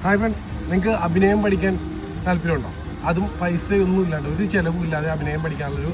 Hi friends, നിങ്ങൾക്ക് അഭിനയം പഠിക്കാൻ താല്പര്യമുണ്ടോ? അതും പൈസയൊന്നും ഇല്ലാണ്ട് ഒരു ചിലവും ഇല്ലാതെ അഭിനയം പഠിക്കാനുള്ളൊരു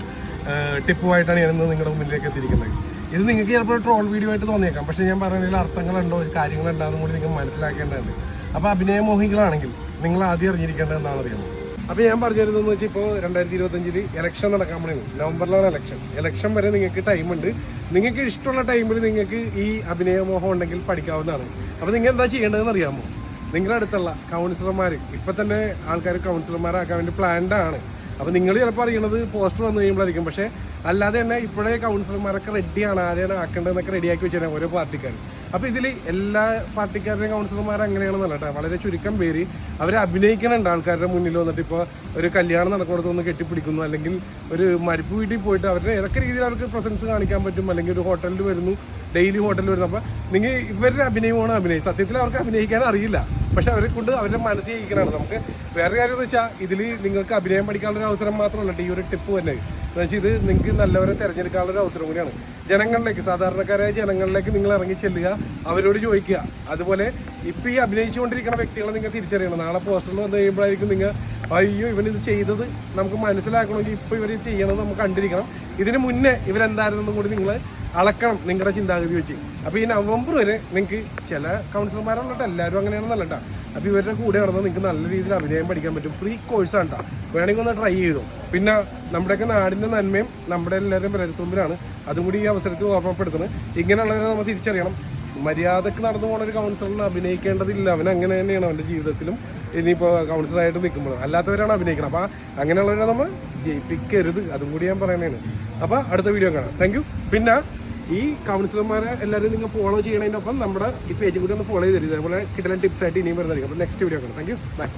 ടിപ്പുമായിട്ടാണ് ഞാനിന്ന് നിങ്ങളുടെ മുന്നിലേക്ക് എത്തിയിരിക്കുന്നത്. ഇത് നിങ്ങൾക്ക് ചിലപ്പോൾ ട്രോൾ വീഡിയോ ആയിട്ട് തോന്നിയേക്കാം, പക്ഷേ ഞാൻ പറയുന്നതിൽ അർത്ഥങ്ങളുണ്ടോ, കാര്യങ്ങളുണ്ടാകുന്ന കൂടി നിങ്ങൾ മനസ്സിലാക്കേണ്ടതുണ്ട്. അപ്പോൾ അഭിനയമോഹികളാണെങ്കിൽ നിങ്ങൾ ആദ്യം അറിഞ്ഞിരിക്കേണ്ടത് എന്താണെന്ന് അറിയാമോ? അപ്പോൾ ഞാൻ പറഞ്ഞു തരുന്നതെന്ന് വെച്ചാൽ ഇപ്പോൾ 2025 ഇലക്ഷൻ നടക്കാൻ വേണ്ടി നവംബറിലാണ് ഇലക്ഷൻ വരെ നിങ്ങൾക്ക് ടൈമുണ്ട്. നിങ്ങൾക്ക് ഇഷ്ടമുള്ള ടൈമിൽ നിങ്ങൾക്ക് ഈ അഭിനയമോഹം ഉണ്ടെങ്കിൽ പഠിക്കാവുന്നതാണ്. അപ്പോൾ നിങ്ങൾ എന്താ ചെയ്യേണ്ടതെന്ന് അറിയാമോ? നിങ്ങളുടെ അടുത്തുള്ള കൗൺസിലർമാർ, ഇപ്പം തന്നെ ആൾക്കാർ കൗൺസിലർമാരാക്കാൻ വേണ്ടി പ്ലാൻഡ് ആണ്. അപ്പോൾ നിങ്ങൾ ചിലപ്പോൾ അറിയണത് പോസ്റ്റർ വന്നു കഴിയുമ്പോഴായിരിക്കും, പക്ഷേ അല്ലാതെ തന്നെ ഇപ്പോഴേ കൗൺസിലർമാരൊക്കെ റെഡിയാണ്, ആരെയാണ് ആക്കേണ്ടതെന്നൊക്കെ റെഡിയാക്കി വെച്ചാൽ ഓരോ പാർട്ടിക്കാർ. അപ്പോൾ ഇതിൽ എല്ലാ പാർട്ടിക്കാരുടെയും കൗൺസിലർമാർ അങ്ങനെയാണെന്നല്ല കേട്ടോ, വളരെ ചുരുക്കം പേര് അവർ അഭിനയിക്കുന്നുണ്ട് ആൾക്കാരുടെ മുന്നിൽ വന്നിട്ട്. ഇപ്പോൾ ഒരു കല്യാണം നടക്കുന്നത് ഒന്ന് കെട്ടിപ്പിടിക്കുന്നു, അല്ലെങ്കിൽ ഒരു മരിപ്പ് വീട്ടിൽ പോയിട്ട് അവരുടെ ഏതൊക്കെ രീതിയിൽ അവർക്ക് പ്രസൻസ് കാണിക്കാൻ പറ്റും, അല്ലെങ്കിൽ ഒരു ഹോട്ടലിൽ വരുന്നു, ഡെയിലി ഹോട്ടലിൽ വരുന്നു. അപ്പോൾ നിങ്ങൾ ഇവരുടെ അഭിനയമാണ് അഭിനയം. സത്യത്തിൽ അവർക്ക് അഭിനയിക്കാൻ അറിയില്ല, പക്ഷെ അവരെ കൊണ്ട് അവരുടെ മനസ്സ് ജയിക്കണമാണ്. നമുക്ക് വേറെ കാര്യം എന്ന് വെച്ചാൽ ഇതിൽ നിങ്ങൾക്ക് അഭിനയം പഠിക്കാനുള്ളൊരു അവസരം മാത്രമല്ല ഈ ഒരു ടിപ്പ് തന്നെ. എന്ന് വെച്ചാൽ ഇത് നിങ്ങൾക്ക് നല്ലവരെ തിരഞ്ഞെടുക്കാനുള്ളൊരു അവസരം കൂടിയാണ്. ജനങ്ങളിലേക്ക്, സാധാരണക്കാരായ ജനങ്ങളിലേക്ക് നിങ്ങൾ ഇറങ്ങി ചെല്ലുക, അവരോട് ചോദിക്കുക. അതുപോലെ ഇപ്പോൾ ഈ അഭിനയിച്ചുകൊണ്ടിരിക്കുന്ന വ്യക്തികളെ നിങ്ങൾ തിരിച്ചറിയണം. നാളെ പോസ്റ്ററിൽ വന്നു കഴിയുമ്പോഴായിരിക്കും നിങ്ങൾ അയ്യോ ഇവനിത് ചെയ്തത് നമുക്ക് മനസ്സിലാക്കണമെങ്കിൽ ഇപ്പോൾ ഇവർ ചെയ്യണമെന്ന് നമുക്ക് കണ്ടിരിക്കണം. ഇതിന് മുന്നേ ഇവരെന്തായിരുന്നെന്നും കൂടി നിങ്ങൾ അളക്കണം നിങ്ങളുടെ ചിന്താഗതി വെച്ച്. അപ്പോൾ ഈ നവംബർ വരെ നിങ്ങൾക്ക് ചില കൗൺസിലർമാരുള്ളട്ടോ, എല്ലാവരും അങ്ങനെയാണെന്നല്ല കേട്ടോ. അപ്പോൾ ഇവരുടെ കൂടെ നടന്ന് നിങ്ങൾക്ക് നല്ല രീതിയിൽ അഭിനയം പഠിക്കാൻ പറ്റും. ഫ്രീ കോഴ്സാണ് കേട്ടോ, വേണമെങ്കിൽ ഒന്ന് ട്രൈ ചെയ്തു. പിന്നെ നമ്മുടെയൊക്കെ നാടിൻ്റെ നന്മയും നമ്മുടെ എല്ലാവരുടെയും വിരൽത്തുമ്പിലാണ്. അതും കൂടി ഈ അവസരത്തിൽ ഓർമ്മപ്പെടുത്തുന്നത്. ഇങ്ങനെയുള്ളവരെ നമ്മൾ തിരിച്ചറിയണം. മര്യാദക്ക് നടന്നു പോകുന്ന ഒരു കൗൺസിലറിന് അഭിനയിക്കേണ്ടതില്ല. അവൻ അങ്ങനെ തന്നെയാണ് അവൻ്റെ ജീവിതത്തിലും ഇനിയിപ്പോൾ കൗൺസിലറായിട്ട് നിൽക്കുമ്പോൾ. അല്ലാത്തവരാണ് അഭിനയിക്കണം. അപ്പോൾ അങ്ങനെയുള്ളവരെ നമ്മൾ ജയിപ്പിക്കരുത്. അതും കൂടി ഞാൻ പറയണതാണ്. അപ്പോൾ അടുത്ത വീഡിയോ കാണാം. Thank you. പിന്നെ ഈ കൗൺസിലർമാരെ എല്ലാവരും നിങ്ങൾ ഫോളോ ചെയ്യണതിനൊപ്പം നമ്മുടെ ഈ പേജ് കൂടി ഒന്ന് ഫോളോ ചെയ്ത് തരും. അതേപോലെ കിട്ടുന്ന ടിപ്സ് ആയിട്ട് ഇനിയും വരുന്നതായിരിക്കും. അപ്പോൾ നെക്സ്റ്റ് വീഡിയോ കാണാം. Thank you. ബൈ.